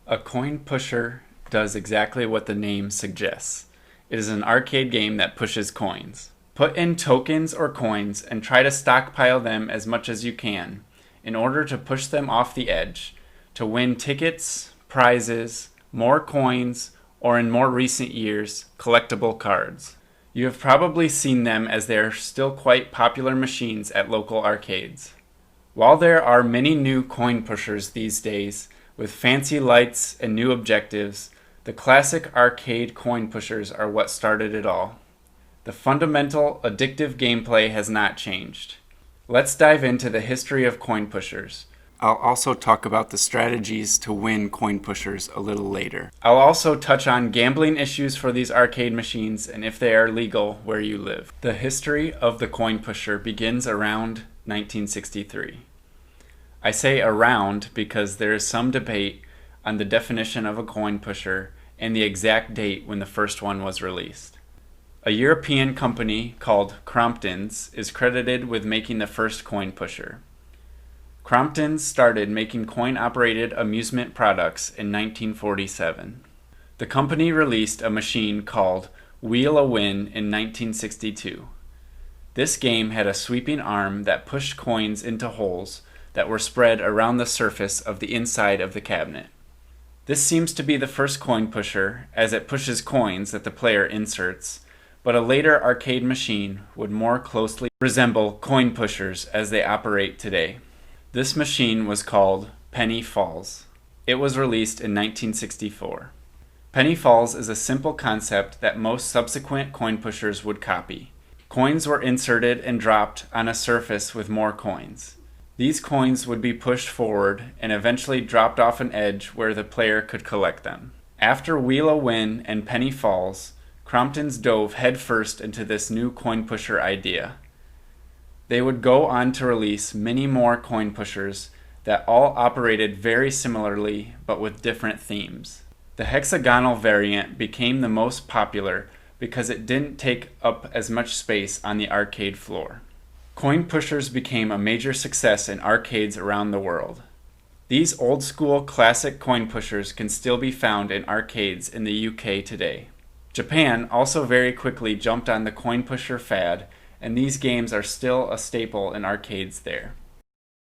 A coin pusher does exactly what the name suggests. It is an arcade game that pushes coins. Put in tokens or coins and try to stockpile them as much as you can in order to push them off the edge to win tickets, prizes, more coins, or in more recent years, collectible cards. You have probably seen them as they are still quite popular machines at local arcades. While there are many new coin pushers these days, with fancy lights and new objectives, the classic arcade coin pushers are what started it all. The fundamental, addictive gameplay has not changed. Let's dive into the history of coin pushers. I'll also talk about the strategies to win coin pushers a little later. I'll also touch on gambling issues for these arcade machines and if they are legal where you live. The history of the coin pusher begins around 1963. I say around because there is some debate on the definition of a coin pusher and the exact date when the first one was released. A European company called Crompton's is credited with making the first coin pusher. Crompton's started making coin-operated amusement products in 1947. The company released a machine called Wheel a Win in 1962. This game had a sweeping arm that pushed coins into holes that were spread around the surface of the inside of the cabinet. This seems to be the first coin pusher, as it pushes coins that the player inserts, but a later arcade machine would more closely resemble coin pushers as they operate today. This machine was called Penny Falls. It was released in 1964. Penny Falls is a simple concept that most subsequent coin pushers would copy. Coins were inserted and dropped on a surface with more coins. These coins would be pushed forward and eventually dropped off an edge where the player could collect them. After Wheel a Win and Penny Falls, Crompton's dove headfirst into this new coin pusher idea. They would go on to release many more coin pushers that all operated very similarly but with different themes. The hexagonal variant became the most popular because it didn't take up as much space on the arcade floor. Coin pushers became a major success in arcades around the world. These old-school classic coin pushers can still be found in arcades in the UK today. Japan also very quickly jumped on the coin pusher fad, and these games are still a staple in arcades there.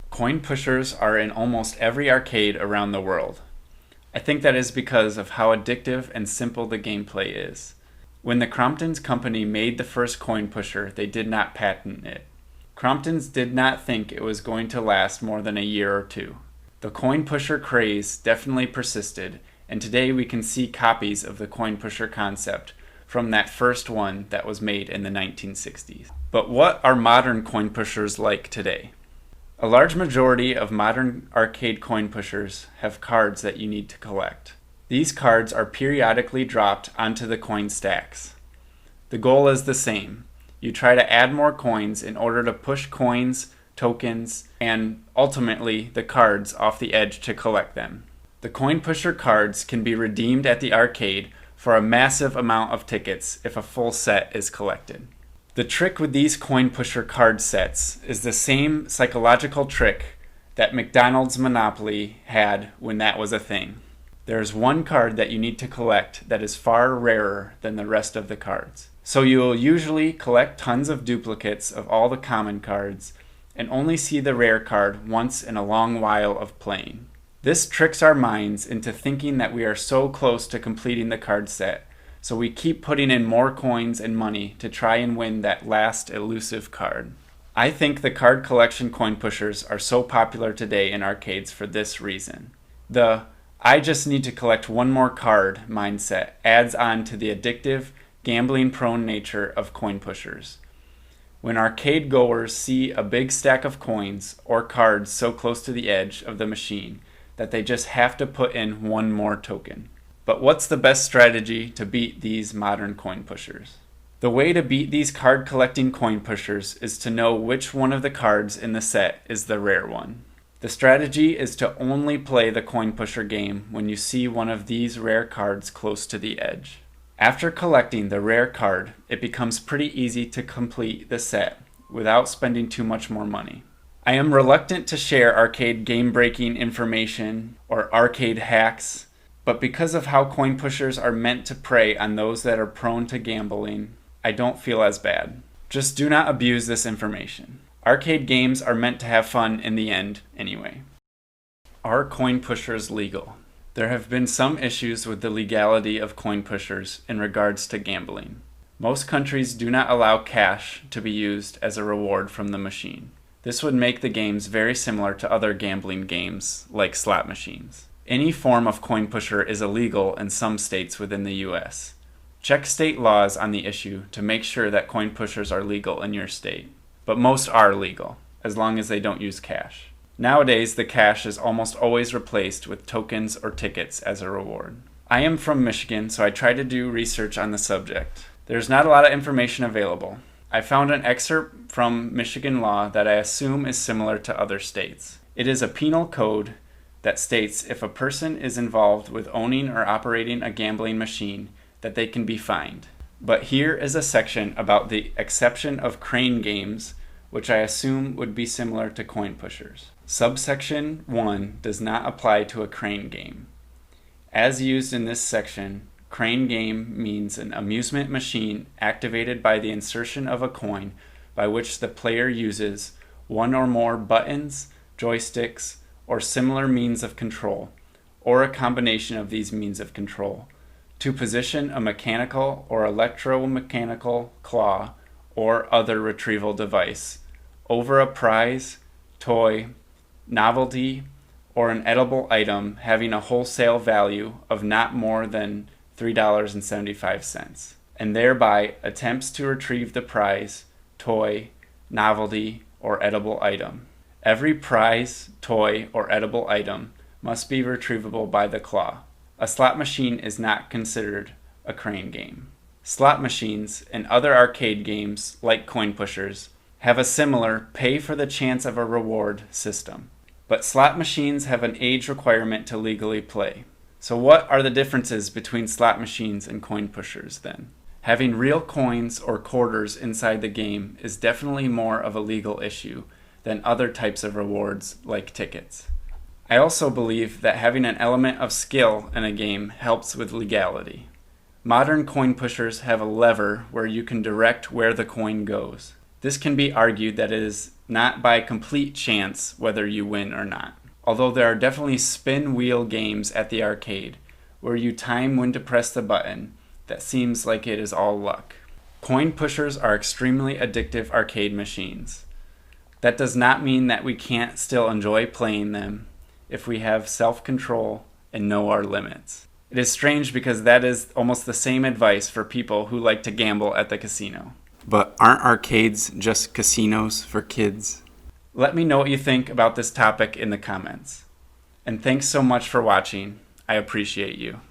Coin pushers are in almost every arcade around the world. I think that is because of how addictive and simple the gameplay is. When the Crompton's company made the first coin pusher, they did not patent it. Crompton's did not think it was going to last more than a year or two. The coin pusher craze definitely persisted, and today we can see copies of the coin pusher concept from that first one that was made in the 1960s. But what are modern coin pushers like today? A large majority of modern arcade coin pushers have cards that you need to collect. These cards are periodically dropped onto the coin stacks. The goal is the same. You try to add more coins in order to push coins, tokens, and ultimately the cards off the edge to collect them. The coin pusher cards can be redeemed at the arcade for a massive amount of tickets if a full set is collected. The trick with these coin pusher card sets is the same psychological trick that McDonald's Monopoly had when that was a thing. There's one card that you need to collect that is far rarer than the rest of the cards. So you'll usually collect tons of duplicates of all the common cards and only see the rare card once in a long while of playing. This tricks our minds into thinking that we are so close to completing the card set, so we keep putting in more coins and money to try and win that last elusive card. I think the card collection coin pushers are so popular today in arcades for this reason. The "I just need to collect one more card" mindset adds on to the addictive, gambling-prone nature of coin pushers. When arcade goers see a big stack of coins or cards so close to the edge of the machine that they just have to put in one more token. But what's the best strategy to beat these modern coin pushers? The way to beat these card collecting coin pushers is to know which one of the cards in the set is the rare one. The strategy is to only play the coin pusher game when you see one of these rare cards close to the edge. After collecting the rare card, it becomes pretty easy to complete the set without spending too much more money. I am reluctant to share arcade game-breaking information or arcade hacks But because of how coin pushers are meant to prey on those that are prone to gambling, I don't feel as bad. Just do not abuse this information. Arcade games are meant to have fun in the end anyway. Are coin pushers legal? There have been some issues with the legality of coin pushers in regards to gambling. Most countries do not allow cash to be used as a reward from the machine. This would make the games very similar to other gambling games like slot machines. Any form of coin pusher is illegal in some states within the US. Check state laws on the issue to make sure that coin pushers are legal in your state. But most are legal, as long as they don't use cash. Nowadays, the cash is almost always replaced with tokens or tickets as a reward. I am from Michigan, so I tried to do research on the subject. There's not a lot of information available. I found an excerpt from Michigan law that I assume is similar to other states. It is a penal code that states if a person is involved with owning or operating a gambling machine, that they can be fined. But here is a section about the exception of crane games, which I assume would be similar to coin pushers. Subsection 1 does not apply to a crane game. As used in this section, crane game means an amusement machine activated by the insertion of a coin by which the player uses one or more buttons, joysticks, or similar means of control, or a combination of these means of control, to position a mechanical or electromechanical claw or other retrieval device over a prize, toy, novelty, or an edible item having a wholesale value of not more than $3.75, and thereby attempts to retrieve the prize, toy, novelty, or edible item. Every prize, toy, or edible item must be retrievable by the claw. A slot machine is not considered a crane game. Slot machines and other arcade games, like coin pushers, have a similar pay for the chance of a reward system. But slot machines have an age requirement to legally play. So what are the differences between slot machines and coin pushers then? Having real coins or quarters inside the game is definitely more of a legal issue than other types of rewards like tickets. I also believe that having an element of skill in a game helps with legality. Modern coin pushers have a lever where you can direct where the coin goes. This can be argued that it is not by complete chance whether you win or not, although there are definitely spin wheel games at the arcade where you time when to press the button that seems like it is all luck. Coin pushers are extremely addictive arcade machines. That does not mean that we can't still enjoy playing them if we have self-control and know our limits. It is strange because that is almost the same advice for people who like to gamble at the casino. But aren't arcades just casinos for kids? Let me know what you think about this topic in the comments. And thanks so much for watching. I appreciate you.